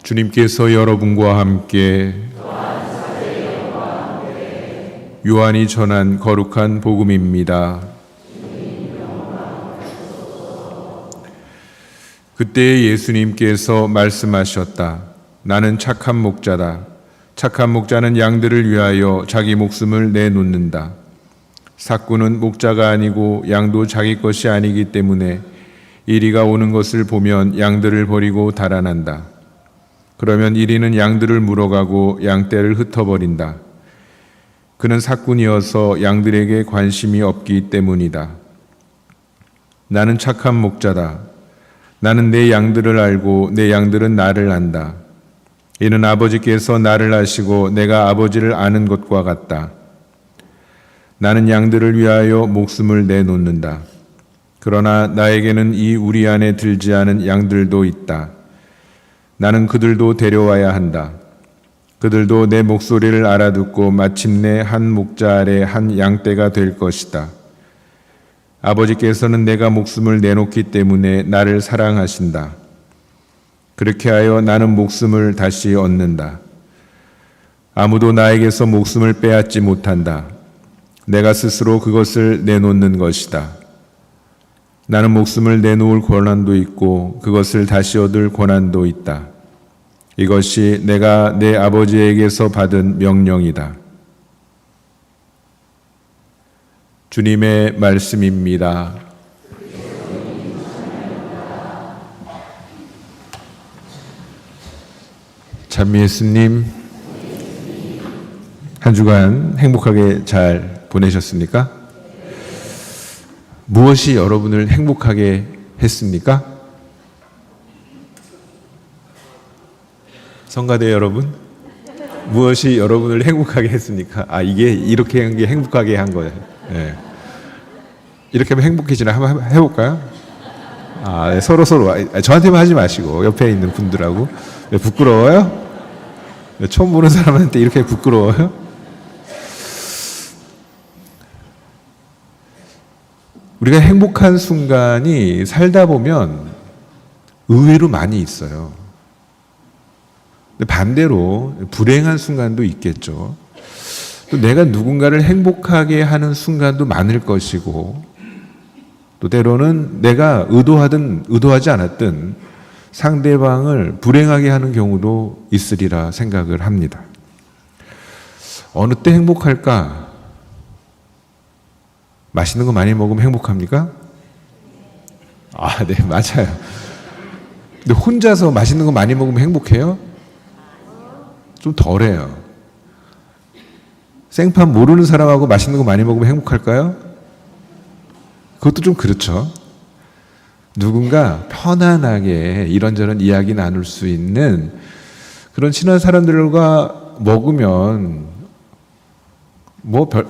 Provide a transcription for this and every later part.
주님께서 여러분과 함께 요한이 전한 거룩한 복음입니다. 그때 예수님께서 말씀하셨다. 나는 착한 목자다. 착한 목자는 양들을 위하여 자기 목숨을 내놓는다. 삭구는 목자가 아니고 양도 자기 것이 아니기 때문에 이리가 오는 것을 보면 양들을 버리고 달아난다. 그러면 이리는 양들을 물어가고 양떼를 흩어버린다. 그는 삭군이어서 양들에게 관심이 없기 때문이다. 나는 착한 목자다. 나는 내 양들을 알고 내 양들은 나를 안다. 이는 아버지께서 나를 아시고 내가 아버지를 아는 것과 같다. 나는 양들을 위하여 목숨을 내놓는다. 그러나 나에게는 이 우리 안에 들지 않은 양들도 있다. 나는 그들도 데려와야 한다. 그들도 내 목소리를 알아듣고 마침내 한 목자 아래 한 양떼가 될 것이다. 아버지께서는 내가 목숨을 내놓기 때문에 나를 사랑하신다. 그렇게 하여 나는 목숨을 다시 얻는다. 아무도 나에게서 목숨을 빼앗지 못한다. 내가 스스로 그것을 내놓는 것이다. 나는 목숨을 내놓을 권한도 있고 그것을 다시 얻을 권한도 있다. 이것이 내가 내 아버지에게서 받은 명령이다. 주님의 말씀입니다. 찬미 예수님, 한 주간 행복하게 잘 보내셨습니까? 무엇이 여러분을 행복하게 했습니까? 성가대 여러분, 무엇이 여러분을 행복하게 했습니까? 이게 이렇게 한 게 행복하게 한 거예요. 네. 이렇게 하면 행복해지나 한번 해볼까요? 네, 서로 저한테만 하지 마시고 옆에 있는 분들하고. 네, 부끄러워요? 네, 처음 보는 사람한테 이렇게 부끄러워요? 우리가 행복한 순간이 살다 보면 의외로 많이 있어요. 근데 반대로 불행한 순간도 있겠죠. 또 내가 누군가를 행복하게 하는 순간도 많을 것이고, 또 때로는 내가 의도하든 의도하지 않았든 상대방을 불행하게 하는 경우도 있으리라 생각을 합니다. 어느 때 행복할까? 맛있는 거 많이 먹으면 행복합니까? 네, 맞아요. 근데 혼자서 맛있는 거 많이 먹으면 행복해요? 좀 덜해요. 생판 모르는 사람하고 맛있는 거 많이 먹으면 행복할까요? 그것도 좀 그렇죠. 누군가 편안하게 이런저런 이야기 나눌 수 있는 그런 친한 사람들과 먹으면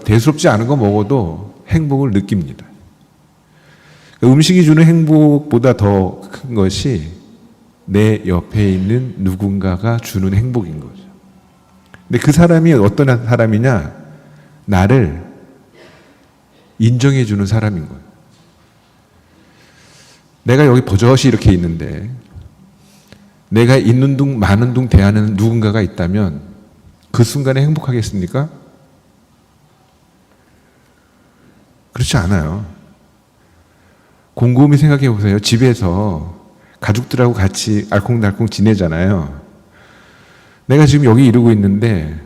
대수롭지 않은 거 먹어도 행복을 느낍니다. 음식이 주는 행복보다 더 큰 것이 내 옆에 있는 누군가가 주는 행복인 거죠. 근데 그 사람이 어떤 사람이냐? 나를 인정해 주는 사람인 거예요. 내가 여기 버젓이 이렇게 있는데 내가 있는 둥 마는 둥 대하는 누군가가 있다면 그 순간에 행복하겠습니까? 그렇지 않아요. 곰곰이 생각해 보세요. 집에서 가족들하고 같이 알콩달콩 지내잖아요. 내가 지금 여기 이러고 있는데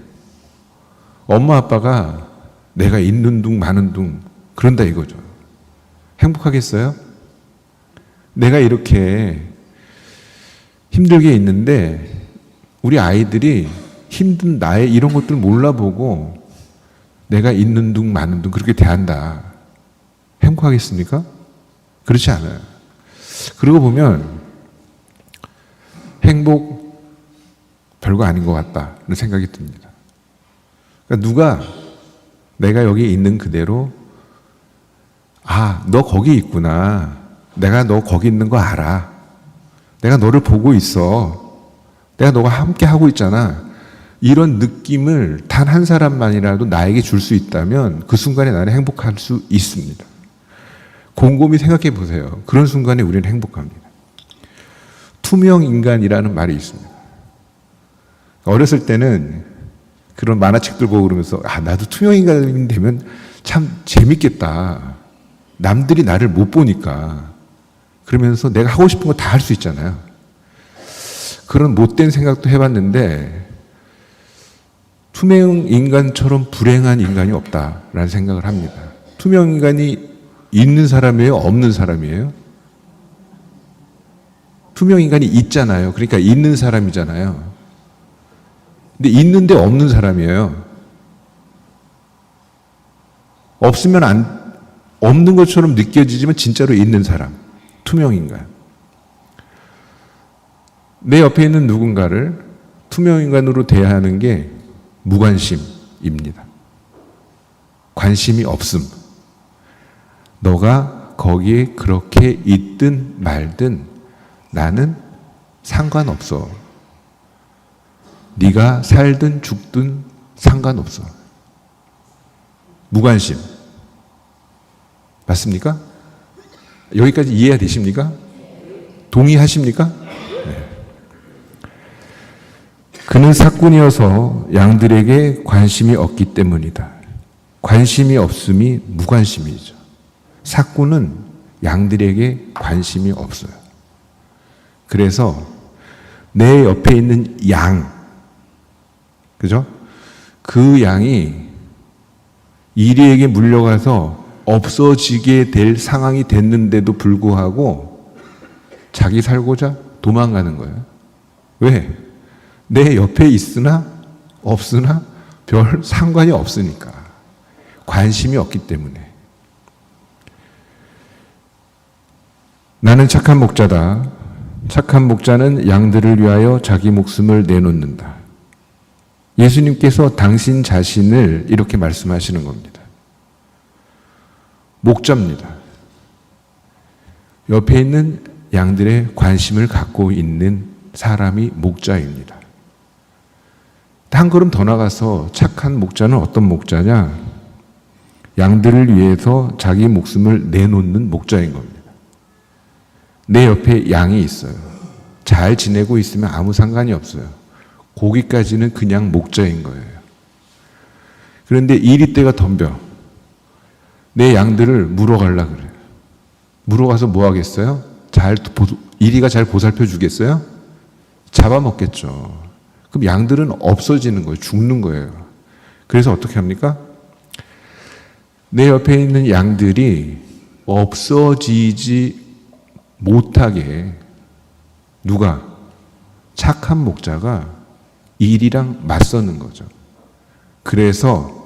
엄마 아빠가 내가 있는 둥 마는 둥 그런다 이거죠. 행복하겠어요? 내가 이렇게 힘들게 있는데 우리 아이들이 힘든 나의 이런 것들을 몰라보고 내가 있는 둥 마는 둥 그렇게 대한다. 행복하겠습니까? 그렇지 않아요. 그러고 보면 행복 별거 아닌 것 같다는 생각이 듭니다. 그러니까 누가 내가 여기 있는 그대로 너 거기 있구나. 내가 너 거기 있는 거 알아. 내가 너를 보고 있어. 내가 너가 함께 하고 있잖아. 이런 느낌을 단 한 사람만이라도 나에게 줄 수 있다면 그 순간에 나는 행복할 수 있습니다. 곰곰이 생각해 보세요. 그런 순간에 우리는 행복합니다. 투명 인간이라는 말이 있습니다. 어렸을 때는 그런 만화책들 보고 그러면서 나도 투명인간이 되면 참 재밌겠다. 남들이 나를 못 보니까. 그러면서 내가 하고 싶은 거 다 할 수 있잖아요. 그런 못된 생각도 해봤는데 투명 인간처럼 불행한 인간이 없다라는 생각을 합니다. 투명 인간이 있는 사람이에요? 없는 사람이에요? 투명 인간이 있잖아요. 그러니까 있는 사람이잖아요. 근데 있는데 없는 사람이에요. 없으면 없는 것처럼 느껴지지만 진짜로 있는 사람. 투명 인간. 내 옆에 있는 누군가를 투명 인간으로 대하는 게 무관심입니다. 관심이 없음. 너가 거기에 그렇게 있든 말든 나는 상관없어. 네가 살든 죽든 상관없어. 무관심. 맞습니까? 여기까지 이해가 되십니까? 동의하십니까? 네. 그는 삭군이어서 양들에게 관심이 없기 때문이다. 관심이 없음이 무관심이죠. 삭군은 양들에게 관심이 없어요. 그래서 내 옆에 있는 양, 그죠? 그 양이 이리에게 물려가서 없어지게 될 상황이 됐는데도 불구하고 자기 살고자 도망가는 거예요. 왜? 내 옆에 있으나 없으나 별 상관이 없으니까. 관심이 없기 때문에. 나는 착한 목자다. 착한 목자는 양들을 위하여 자기 목숨을 내놓는다. 예수님께서 당신 자신을 이렇게 말씀하시는 겁니다. 목자입니다. 옆에 있는 양들의 관심을 갖고 있는 사람이 목자입니다. 한 걸음 더 나가서 착한 목자는 어떤 목자냐? 양들을 위해서 자기 목숨을 내놓는 목자인 겁니다. 내 옆에 양이 있어요. 잘 지내고 있으면 아무 상관이 없어요. 거기까지는 그냥 목자인 거예요. 그런데 이리 때가 덤벼. 내 양들을 물어가려고 그래요. 물어가서 뭐 하겠어요? 이리가 잘 보살펴 주겠어요? 잡아먹겠죠. 그럼 양들은 없어지는 거예요. 죽는 거예요. 그래서 어떻게 합니까? 내 옆에 있는 양들이 없어지지 못하게 누가? 착한 목자가 일이랑 맞서는 거죠. 그래서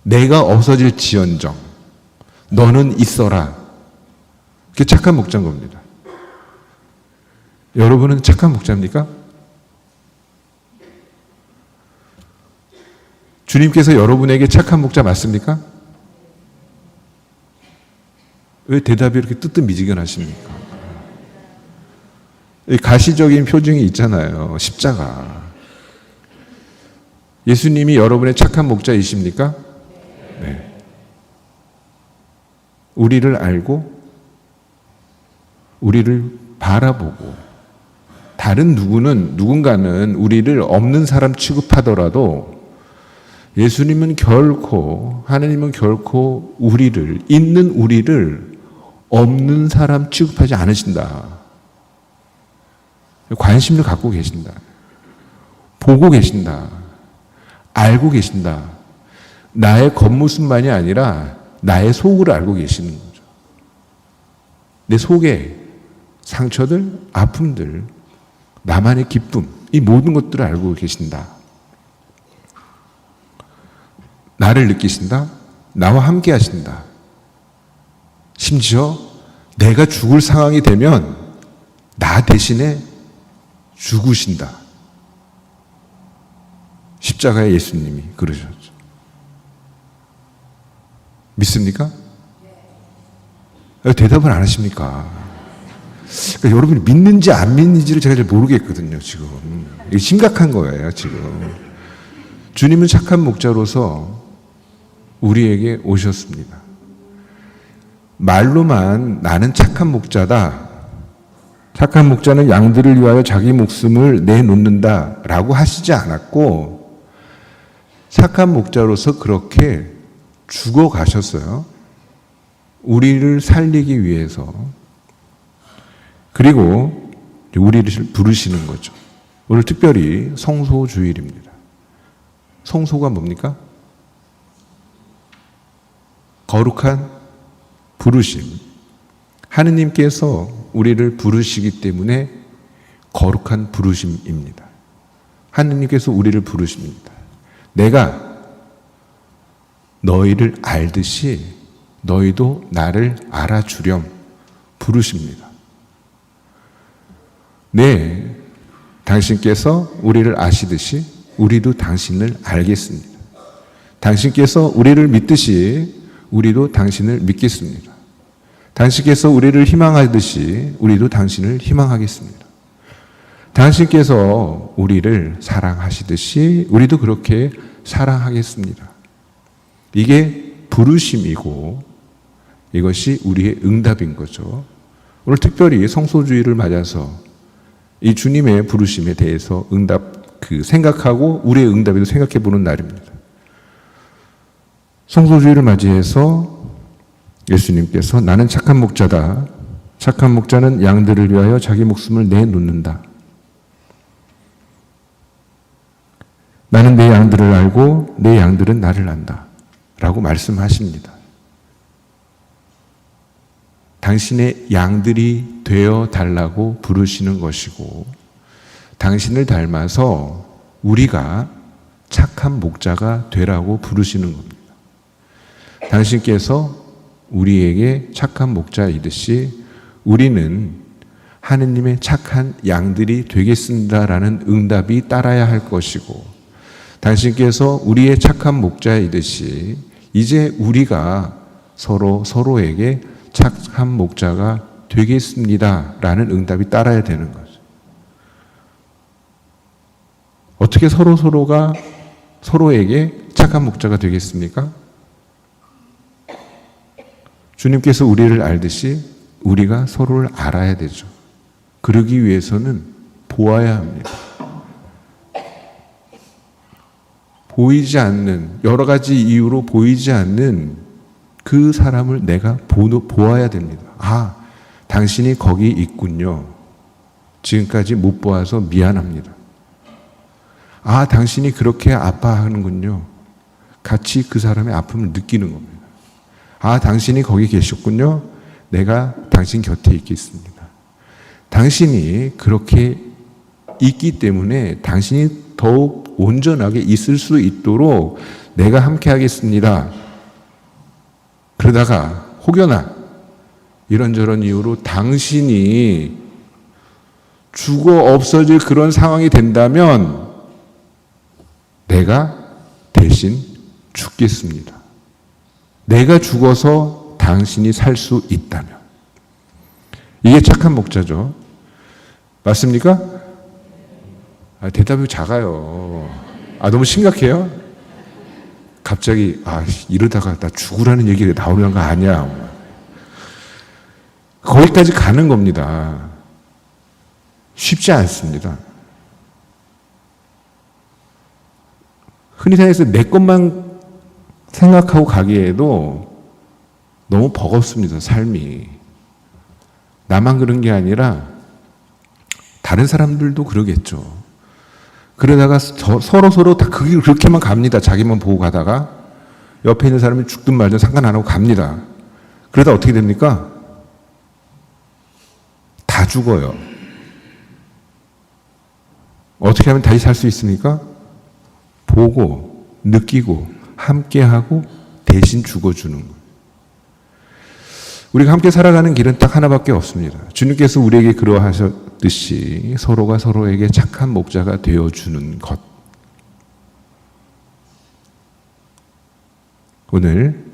내가 없어질지언정 너는 있어라. 그게 착한 목자인 겁니다. 여러분은 착한 목자입니까? 주님께서 여러분에게 착한 목자 맞습니까? 왜 대답이 이렇게 뜨뜻미지근하십니까? 가시적인 표징이 있잖아요. 십자가. 예수님이 여러분의 착한 목자이십니까? 네. 우리를 알고 우리를 바라보고 다른 누군가는 우리를 없는 사람 취급하더라도 예수님은 결코, 하나님은 결코 있는 우리를 없는 사람 취급하지 않으신다. 관심을 갖고 계신다. 보고 계신다. 알고 계신다. 나의 겉모습만이 아니라 나의 속을 알고 계시는 거죠. 내 속에 상처들, 아픔들, 나만의 기쁨, 이 모든 것들을 알고 계신다. 나를 느끼신다. 나와 함께 하신다. 심지어 내가 죽을 상황이 되면 나 대신에 죽으신다. 십자가의 예수님이 그러셨죠. 믿습니까? 대답을 안 하십니까? 그러니까 여러분이 믿는지 안 믿는지를 제가 잘 모르겠거든요, 지금. 이게 심각한 거예요, 지금. 주님은 착한 목자로서 우리에게 오셨습니다. 말로만 나는 착한 목자다. 착한 목자는 양들을 위하여 자기 목숨을 내놓는다라고 하시지 않았고 착한 목자로서 그렇게 죽어가셨어요. 우리를 살리기 위해서. 그리고 우리를 부르시는 거죠. 오늘 특별히 성소주일입니다. 성소가 뭡니까? 거룩한 부르심. 하느님께서 우리를 부르시기 때문에 거룩한 부르심입니다. 하느님께서 우리를 부르십니다. 내가 너희를 알듯이 너희도 나를 알아주렴 부르십니다. 네, 당신께서 우리를 아시듯이 우리도 당신을 알겠습니다. 당신께서 우리를 믿듯이 우리도 당신을 믿겠습니다. 당신께서 우리를 희망하듯이 우리도 당신을 희망하겠습니다. 당신께서 우리를 사랑하시듯이 우리도 그렇게 사랑하겠습니다. 이게 부르심이고 이것이 우리의 응답인 거죠. 오늘 특별히 성소주의를 맞아서 이 주님의 부르심에 대해서 생각하고 우리의 응답에도 생각해 보는 날입니다. 성소주의를 맞이해서 예수님께서 나는 착한 목자다. 착한 목자는 양들을 위하여 자기 목숨을 내놓는다. 나는 내 양들을 알고 내 양들은 나를 안다. 라고 말씀하십니다. 당신의 양들이 되어 달라고 부르시는 것이고 당신을 닮아서 우리가 착한 목자가 되라고 부르시는 겁니다. 당신께서 우리에게 착한 목자이듯이 우리는 하느님의 착한 양들이 되겠습니다라는 응답이 따라야 할 것이고 당신께서 우리의 착한 목자이듯이 이제 우리가 서로에게 착한 목자가 되겠습니다라는 응답이 따라야 되는 거죠. 어떻게 서로가 서로에게 착한 목자가 되겠습니까? 주님께서 우리를 알듯이 우리가 서로를 알아야 되죠. 그러기 위해서는 보아야 합니다. 보이지 않는, 여러 가지 이유로 보이지 않는 그 사람을 내가 보아야 됩니다. 아, 당신이 거기 있군요. 지금까지 못 보아서 미안합니다. 아, 당신이 그렇게 아파하는군요. 같이 그 사람의 아픔을 느끼는 겁니다. 아, 당신이 거기 계셨군요. 내가 당신 곁에 있겠습니다. 당신이 그렇게 있기 때문에 당신이 더욱 온전하게 있을 수 있도록 내가 함께 하겠습니다. 그러다가 혹여나 이런저런 이유로 당신이 죽어 없어질 그런 상황이 된다면 내가 대신 죽겠습니다. 내가 죽어서 당신이 살 수 있다면. 이게 착한 목자죠. 맞습니까? 대답이 작아요. 너무 심각해요? 갑자기 이러다가 나 죽으라는 얘기가 나오는 거 아니야. 거기까지 가는 겁니다. 쉽지 않습니다. 흔히 생각해서 내 것만 생각하고 가기에도 너무 버겁습니다, 삶이. 나만 그런 게 아니라 다른 사람들도 그러겠죠. 그러다가 서로 다 그렇게만 갑니다. 자기만 보고 가다가 옆에 있는 사람이 죽든 말든 상관 안 하고 갑니다. 그러다 어떻게 됩니까? 다 죽어요. 어떻게 하면 다시 살 수 있습니까? 보고, 느끼고, 함께하고 대신 죽어주는 거예요. 우리가 함께 살아가는 길은 딱 하나밖에 없습니다. 주님께서 우리에게 그러하셨듯이 서로가 서로에게 착한 목자가 되어주는 것. 오늘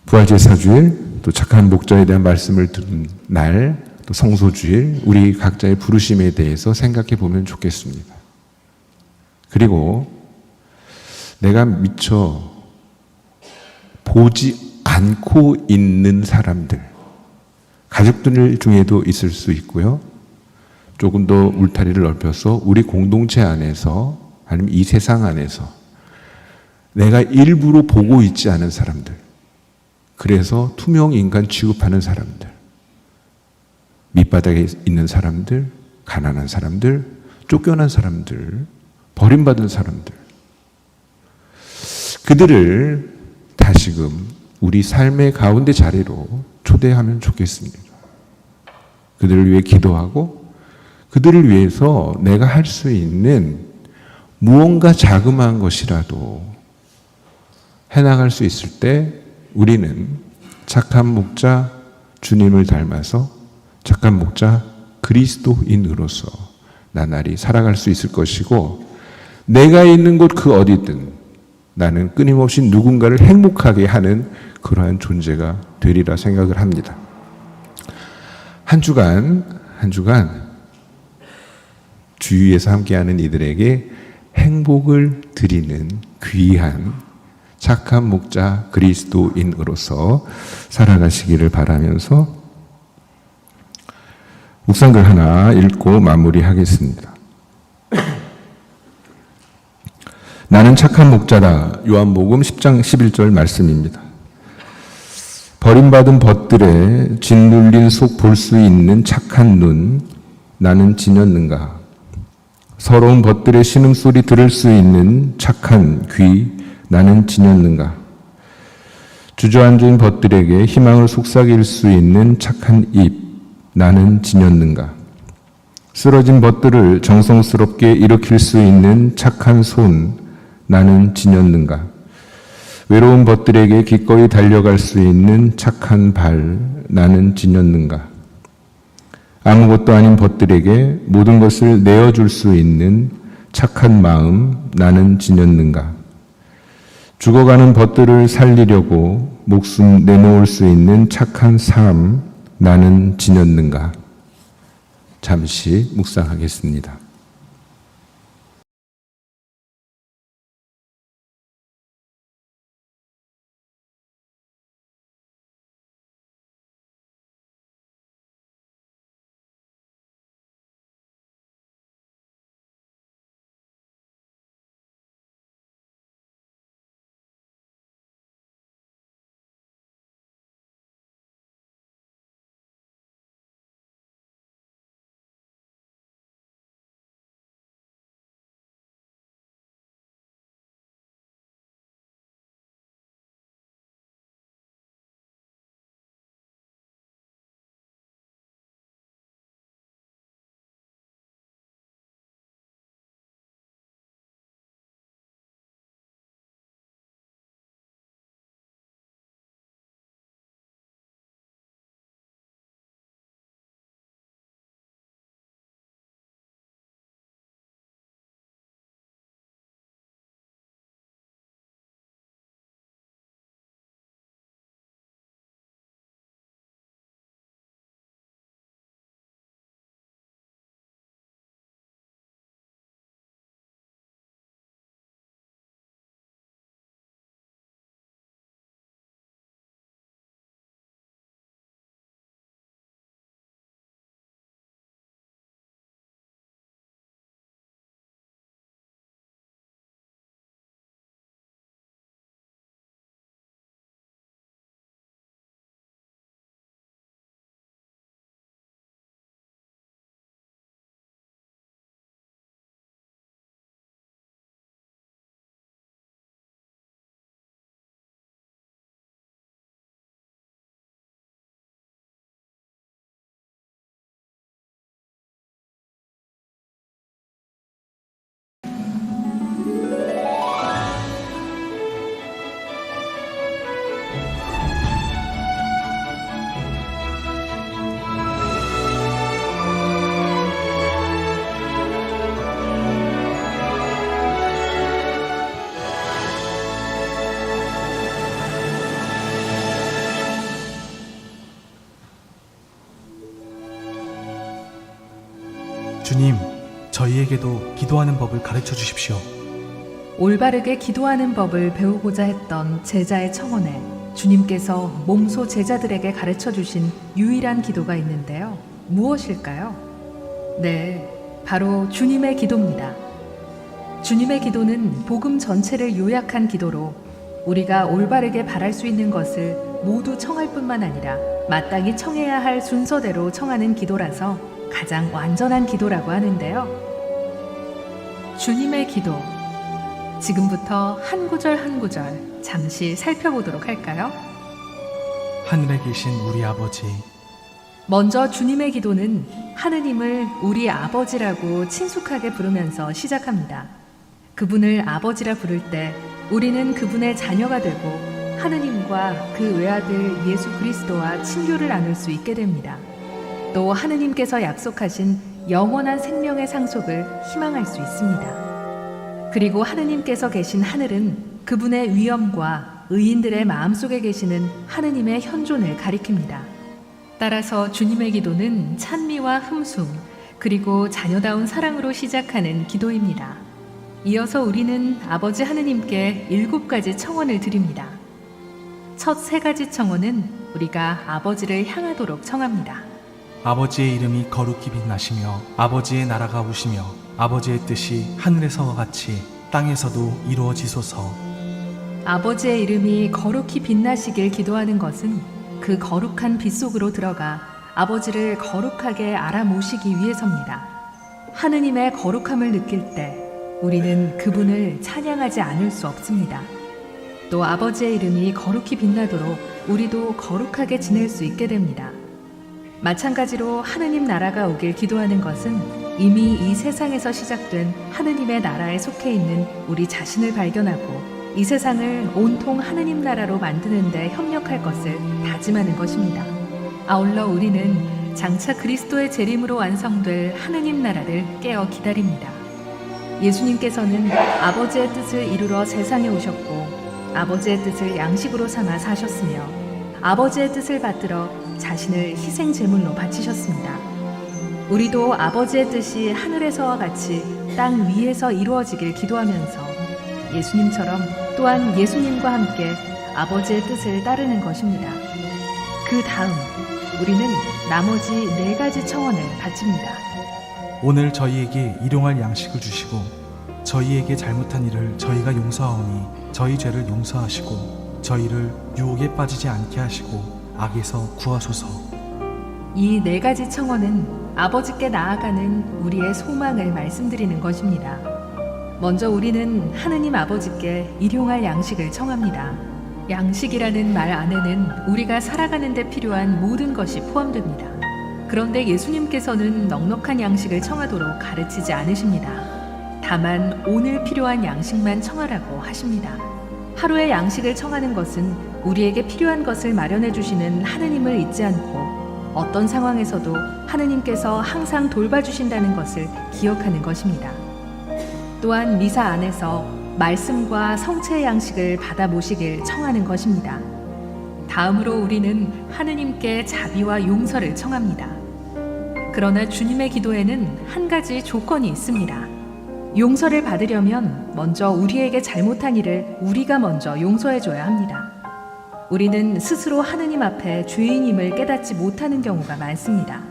부활제사주일, 또 착한 목자에 대한 말씀을 들은 날, 또 성소주일, 우리 각자의 부르심에 대해서 생각해 보면 좋겠습니다. 그리고 내가 미처 보지 않고 있는 사람들, 가족들 중에도 있을 수 있고요. 조금 더 울타리를 넓혀서 우리 공동체 안에서 아니면 이 세상 안에서 내가 일부러 보고 있지 않은 사람들, 그래서 투명 인간 취급하는 사람들, 밑바닥에 있는 사람들, 가난한 사람들, 쫓겨난 사람들, 버림받은 사람들, 그들을 다시금 우리 삶의 가운데 자리로 초대하면 좋겠습니다. 그들을 위해 기도하고 그들을 위해서 내가 할 수 있는 무언가 자그마한 것이라도 해나갈 수 있을 때 우리는 착한 목자 주님을 닮아서 착한 목자 그리스도인으로서 나날이 살아갈 수 있을 것이고, 내가 있는 곳 그 어디든 나는 끊임없이 누군가를 행복하게 하는 그러한 존재가 되리라 생각을 합니다. 한 주간 주위에서 함께하는 이들에게 행복을 드리는 귀한 착한 목자 그리스도인으로서 살아가시기를 바라면서 묵상글 하나 읽고 마무리하겠습니다. 나는 착한 목자다. 요한복음 10장 11절 말씀입니다. 버림받은 벗들의 짓눌린 속 볼 수 있는 착한 눈, 나는 지녔는가? 서러운 벗들의 신음소리 들을 수 있는 착한 귀, 나는 지녔는가? 주저앉은 벗들에게 희망을 속삭일 수 있는 착한 입, 나는 지녔는가? 쓰러진 벗들을 정성스럽게 일으킬 수 있는 착한 손, 나는 지녔는가? 외로운 벗들에게 기꺼이 달려갈 수 있는 착한 발, 나는 지녔는가? 아무것도 아닌 벗들에게 모든 것을 내어줄 수 있는 착한 마음, 나는 지녔는가? 죽어가는 벗들을 살리려고 목숨 내놓을 수 있는 착한 삶, 나는 지녔는가? 잠시 묵상하겠습니다. 주님, 저희에게도 기도하는 법을 가르쳐 주십시오. 올바르게 기도하는 법을 배우고자 했던 제자의 청혼에 주님께서 몸소 제자들에게 가르쳐 주신 유일한 기도가 있는데요. 무엇일까요? 네, 바로 주님의 기도입니다. 주님의 기도는 복음 전체를 요약한 기도로 우리가 올바르게 바랄 수 있는 것을 모두 청할 뿐만 아니라 마땅히 청해야 할 순서대로 청하는 기도라서 가장 완전한 기도라고 하는데요. 주님의 기도. 지금부터 한 구절 한 구절 잠시 살펴보도록 할까요? 하늘에 계신 우리 아버지, 먼저 주님의 기도는 하느님을 우리 아버지라고 친숙하게 부르면서 시작합니다. 그분을 아버지라 부를 때 우리는 그분의 자녀가 되고 하느님과 그 외아들 예수 그리스도와 친교를 나눌 수 있게 됩니다. 또 하느님께서 약속하신 영원한 생명의 상속을 희망할 수 있습니다. 그리고 하느님께서 계신 하늘은 그분의 위엄과 의인들의 마음속에 계시는 하느님의 현존을 가리킵니다. 따라서 주님의 기도는 찬미와 흠숭, 그리고 자녀다운 사랑으로 시작하는 기도입니다. 이어서 우리는 아버지 하느님께 7가지 청원을 드립니다. 첫 3가지 청원은 우리가 아버지를 향하도록 청합니다. 아버지의 이름이 거룩히 빛나시며 아버지의 나라가 오시며 아버지의 뜻이 하늘에서와 같이 땅에서도 이루어지소서. 아버지의 이름이 거룩히 빛나시길 기도하는 것은 그 거룩한 빛 속으로 들어가 아버지를 거룩하게 알아모시기 위해서입니다. 하느님의 거룩함을 느낄 때 우리는 그분을 찬양하지 않을 수 없습니다. 또 아버지의 이름이 거룩히 빛나도록 우리도 거룩하게 지낼 수 있게 됩니다. 마찬가지로 하느님 나라가 오길 기도하는 것은 이미 이 세상에서 시작된 하느님의 나라에 속해 있는 우리 자신을 발견하고 이 세상을 온통 하느님 나라로 만드는 데 협력할 것을 다짐하는 것입니다. 아울러 우리는 장차 그리스도의 재림으로 완성될 하느님 나라를 깨어 기다립니다. 예수님께서는 아버지의 뜻을 이루러 세상에 오셨고 아버지의 뜻을 양식으로 삼아 사셨으며 아버지의 뜻을 받들어 자신을 희생 제물로 바치셨습니다. 우리도 아버지의 뜻이 하늘에서와 같이 땅 위에서 이루어지길 기도하면서 예수님처럼 또한 예수님과 함께 아버지의 뜻을 따르는 것입니다. 그 다음 우리는 나머지 4가지 청원을 바칩니다. 오늘 저희에게 일용할 양식을 주시고 저희에게 잘못한 일을 저희가 용서하오니 저희 죄를 용서하시고 저희를 유혹에 빠지지 않게 하시고 악에서 구하소서. 이 4가지 청원은 아버지께 나아가는 우리의 소망을 말씀드리는 것입니다. 먼저 우리는 하느님 아버지께 일용할 양식을 청합니다. 양식이라는 말 안에는 우리가 살아가는 데 필요한 모든 것이 포함됩니다. 그런데 예수님께서는 넉넉한 양식을 청하도록 가르치지 않으십니다. 다만 오늘 필요한 양식만 청하라고 하십니다. 하루의 양식을 청하는 것은 우리에게 필요한 것을 마련해 주시는 하느님을 잊지 않고 어떤 상황에서도 하느님께서 항상 돌봐주신다는 것을 기억하는 것입니다. 또한 미사 안에서 말씀과 성체의 양식을 받아 모시길 청하는 것입니다. 다음으로 우리는 하느님께 자비와 용서를 청합니다. 그러나 주님의 기도에는 한 가지 조건이 있습니다. 용서를 받으려면 먼저 우리에게 잘못한 일을 우리가 먼저 용서해줘야 합니다. 우리는 스스로 하느님 앞에 죄인임을 깨닫지 못하는 경우가 많습니다.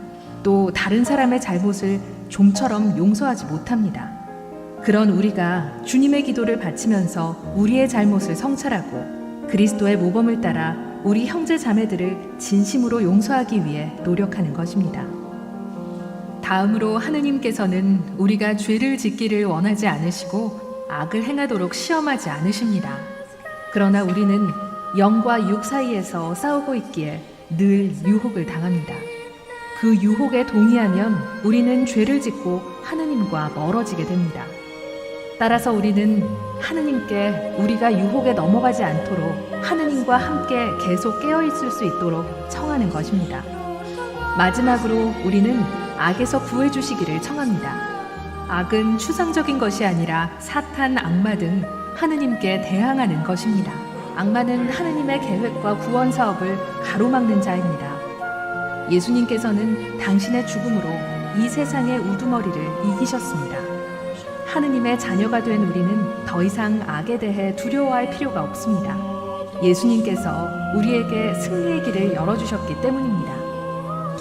또 다른 사람의 잘못을 좀처럼 용서하지 못합니다. 그런 우리가 주님의 기도를 바치면서 우리의 잘못을 성찰하고 그리스도의 모범을 따라 우리 형제 자매들을 진심으로 용서하기 위해 노력하는 것입니다. 다음으로 하느님께서는 우리가 죄를 짓기를 원하지 않으시고 악을 행하도록 시험하지 않으십니다. 그러나 우리는 영과 육 사이에서 싸우고 있기에 늘 유혹을 당합니다. 그 유혹에 동의하면 우리는 죄를 짓고 하느님과 멀어지게 됩니다. 따라서 우리는 하느님께 우리가 유혹에 넘어가지 않도록 하느님과 함께 계속 깨어있을 수 있도록 청하는 것입니다. 마지막으로 우리는 악에서 구해주시기를 청합니다. 악은 추상적인 것이 아니라 사탄, 악마 등 하느님께 대항하는 것입니다. 악마는 하느님의 계획과 구원 사업을 가로막는 자입니다. 예수님께서는 당신의 죽음으로 이 세상의 우두머리를 이기셨습니다. 하느님의 자녀가 된 우리는 더 이상 악에 대해 두려워할 필요가 없습니다. 예수님께서 우리에게 승리의 길을 열어주셨기 때문입니다.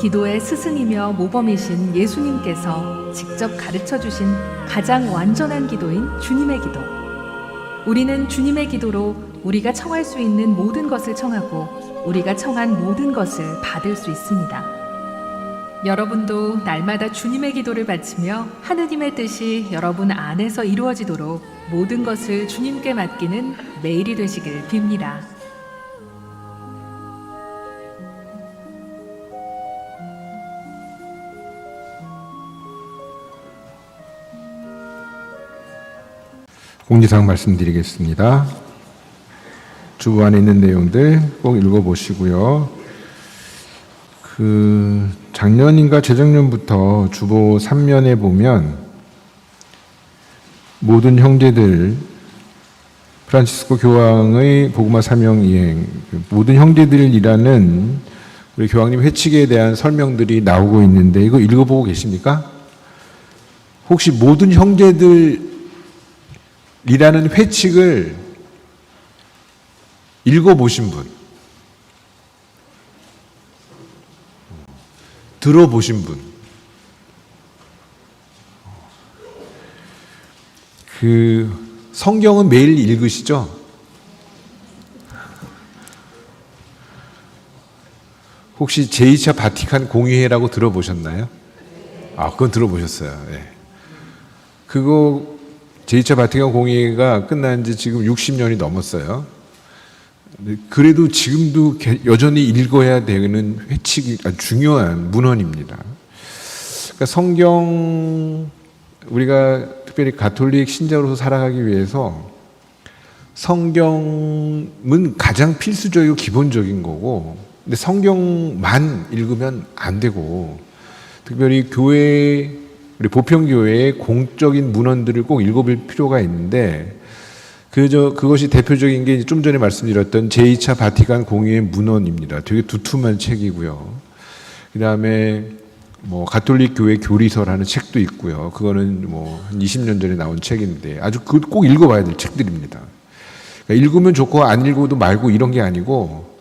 기도의 스승이며 모범이신 예수님께서 직접 가르쳐 주신 가장 완전한 기도인 주님의 기도. 우리는 주님의 기도로 우리가 청할 수 있는 모든 것을 청하고 우리가 청한 모든 것을 받을 수 있습니다. 여러분도 날마다 주님의 기도를 바치며 하느님의 뜻이 여러분 안에서 이루어지도록 모든 것을 주님께 맡기는 매일이 되시길 빕니다. 공지사항 말씀드리겠습니다. 주보 안에 있는 내용들 꼭 읽어보시고요. 작년인가 재작년부터 주보 3면에 보면 모든 형제들, 프란치스코 교황의 복음화 사명 이행, 모든 형제들이라는 우리 교황님 회칙에 대한 설명들이 나오고 있는데 이거 읽어보고 계십니까? 혹시 모든 형제들이라는 회칙을 읽어보신 분? 들어보신 분? 성경은 매일 읽으시죠? 혹시 제2차 바티칸 공의회라고 들어보셨나요? 그건 들어보셨어요. 네. 그거 제2차 바티칸 공의회가 끝난 지 지금 60년이 넘었어요. 그래도 지금도 여전히 읽어야 되는 회칙이 아주 중요한 문헌입니다. 그러니까 성경, 우리가 특별히 가톨릭 신자로서 살아가기 위해서 성경은 가장 필수적이고 기본적인 거고, 근데 성경만 읽으면 안 되고, 특별히 교회, 우리 보편교회의 공적인 문헌들을 꼭 읽어볼 필요가 있는데, 그것이 대표적인 게 좀 전에 말씀드렸던 제2차 바티칸 공의회 문헌입니다. 되게 두툼한 책이고요. 그 다음에 가톨릭 교회 교리서라는 책도 있고요. 그거는 한 20년 전에 나온 책인데 아주 꼭 읽어봐야 될 책들입니다. 그러니까 읽으면 좋고 안 읽어도 말고 이런 게 아니고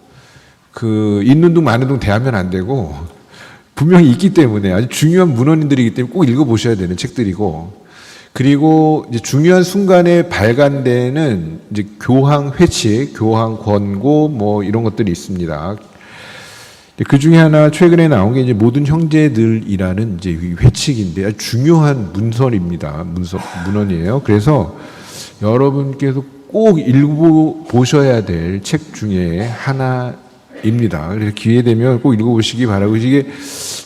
있는 둥 마는 둥 대하면 안 되고 분명히 있기 때문에 아주 중요한 문헌들이기 때문에 꼭 읽어보셔야 되는 책들이고, 그리고 이제 중요한 순간에 발간되는 이제 교황 회칙, 교황 권고 이런 것들이 있습니다. 그 중에 하나 최근에 나온 게 이제 모든 형제들이라는 이제 회칙인데 아주 중요한 문서입니다. 문헌이에요. 그래서 여러분께서 꼭 읽어보셔야 될 책 중에 하나입니다. 그래서 기회 되면 꼭 읽어보시기 바라고, 이게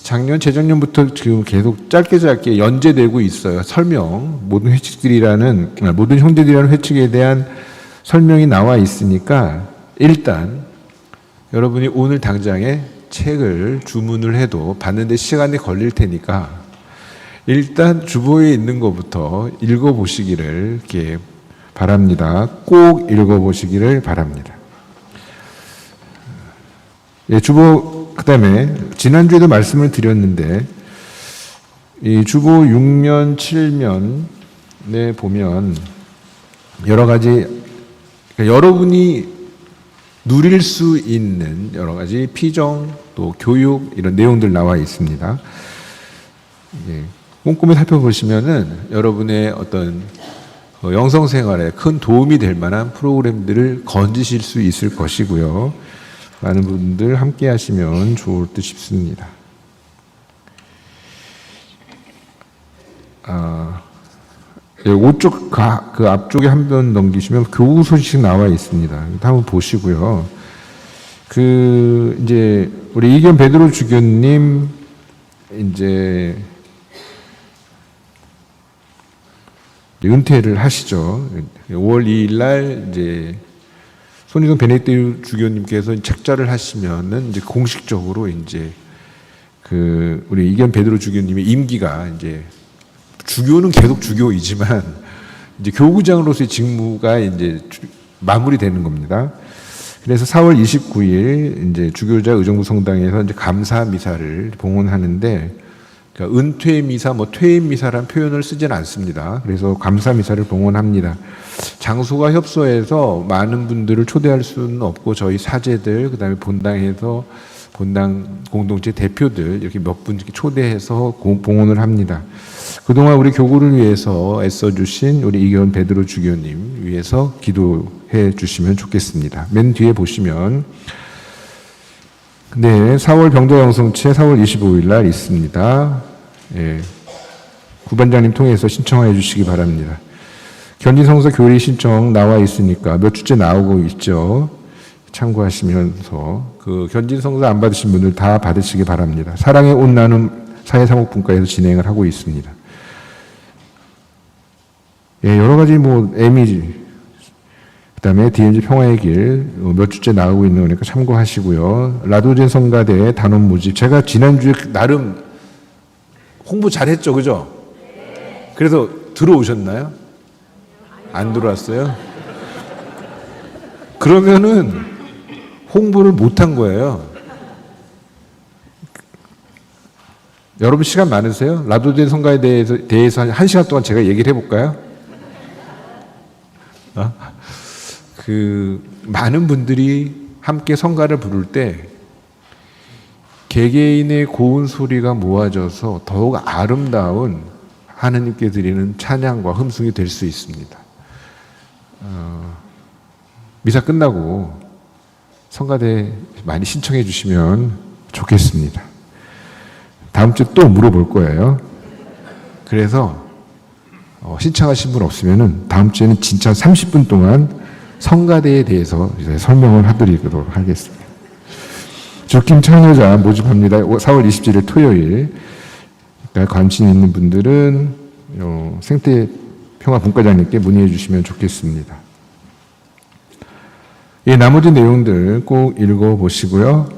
작년, 재작년부터 지금 계속 짧게 연재되고 있어요. 설명, 모든 형제들이라는 회칙에 대한 설명이 나와 있으니까 일단 여러분이 오늘 당장에 책을 주문을 해도 받는데 시간이 걸릴 테니까 일단 주보에 있는 것부터 읽어보시기를 이렇게 바랍니다. 꼭 읽어보시기를 바랍니다. 주보, 그 다음에 지난주에도 말씀을 드렸는데 이 주보 6면, 7면에 보면 여러 가지, 그러니까 여러분이 누릴 수 있는 여러 가지 피정, 또 교육, 이런 내용들 나와 있습니다. 꼼꼼히 살펴보시면은 여러분의 어떤 영성 생활에 큰 도움이 될 만한 프로그램들을 건지실 수 있을 것이고요. 많은 분들 함께 하시면 좋을 듯 싶습니다. 오쪽 그 앞쪽에 한 번 넘기시면 교우 소식 나와 있습니다. 한번 보시고요. 이제 우리 이견 베드로 주교님 이제 은퇴를 하시죠. 5월 2일 날 이제 손희동 베네딕토 주교님께서 책자를 하시면은 이제 공식적으로 이제 우리 이견 베드로 주교님의 임기가 이제 주교는 계속 주교이지만 이제 교구장으로서의 직무가 이제 마무리되는 겁니다. 그래서 4월 29일 이제 주교자 의정부 성당에서 이제 감사 미사를 봉헌하는데 그러니까 은퇴 미사, 퇴임 미사라는 표현을 쓰지는 않습니다. 그래서 감사 미사를 봉헌합니다. 장소가 협소해서 많은 분들을 초대할 수는 없고 저희 사제들, 그다음에 본당에서 본당 공동체 대표들 이렇게 몇 분 초대해서 봉헌을 합니다. 그동안 우리 교구를 위해서 애써주신 우리 이견 베드로 주교님 위해서 기도해 주시면 좋겠습니다. 맨 뒤에 보시면 4월 병자영성체 4월 25일 날 있습니다. 구반장님 통해서 신청해 주시기 바랍니다. 견진성서 교리 신청 나와 있으니까 몇 주째 나오고 있죠. 참고하시면서 그 견진성서 안 받으신 분들 다 받으시기 바랍니다. 사랑의 옷 나눔 사회사목분과에서 진행을 하고 있습니다. 여러 가지 에미지, 그 다음에 DMZ 평화의 길 몇 주째 나오고 있는 거니까 참고하시고요. 라도젠 성가대 단원 모집. 제가 지난주에 나름 홍보 잘했죠, 그죠? 그래서 들어오셨나요? 안 들어왔어요? 그러면은 홍보를 못한 거예요. 여러분 시간 많으세요? 라도젠 성가에 대해서 한 시간 동안 제가 얘기를 해볼까요? 많은 분들이 함께 성가를 부를 때 개개인의 고운 소리가 모아져서 더욱 아름다운 하느님께 드리는 찬양과 흠숭이 될 수 있습니다. 미사 끝나고 성가대 많이 신청해 주시면 좋겠습니다. 다음 주에 또 물어볼 거예요. 그래서 신청하신 분 없으면은 다음 주에는 진짜 30분 동안 성가대에 대해서 이제 설명을 해드리도록 하겠습니다. 적김 참여자 모집합니다. 4월 27일 토요일. 관심 있는 분들은 생태평화분과장님께 문의해 주시면 좋겠습니다. 나머지 내용들 꼭 읽어보시고요.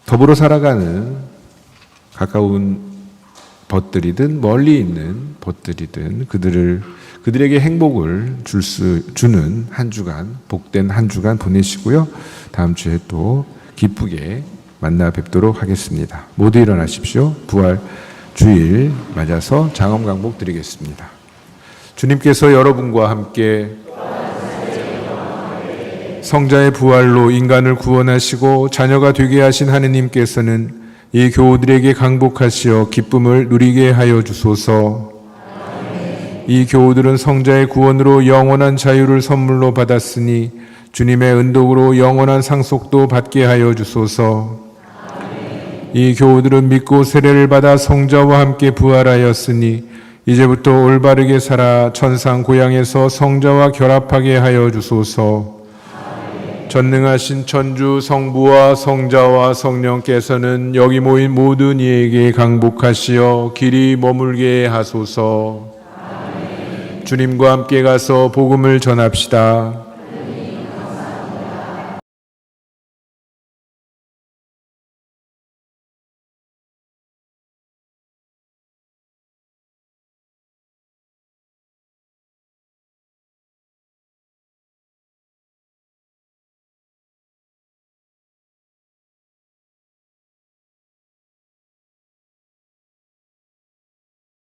더불어 살아가는 가까운 벗들이든 멀리 있는 벗들이든 그들에게 행복을 주는 한 주간, 복된 한 주간 보내시고요. 다음 주에 또 기쁘게 만나 뵙도록 하겠습니다. 모두 일어나십시오. 부활 주일 맞아서 장엄 강복 드리겠습니다. 주님께서 여러분과 함께 성자의 부활로 인간을 구원하시고 자녀가 되게 하신 하느님께서는 이 교우들에게 강복하시어 기쁨을 누리게 하여 주소서. 이 교우들은 성자의 구원으로 영원한 자유를 선물로 받았으니 주님의 은덕으로 영원한 상속도 받게 하여 주소서. 이 교우들은 믿고 세례를 받아 성자와 함께 부활하였으니 이제부터 올바르게 살아 천상 고향에서 성자와 결합하게 하여 주소서. 전능하신 천주 성부와 성자와 성령께서는 여기 모인 모든 이에게 강복하시어 길이 머물게 하소서. 주님과 함께 가서 복음을 전합시다.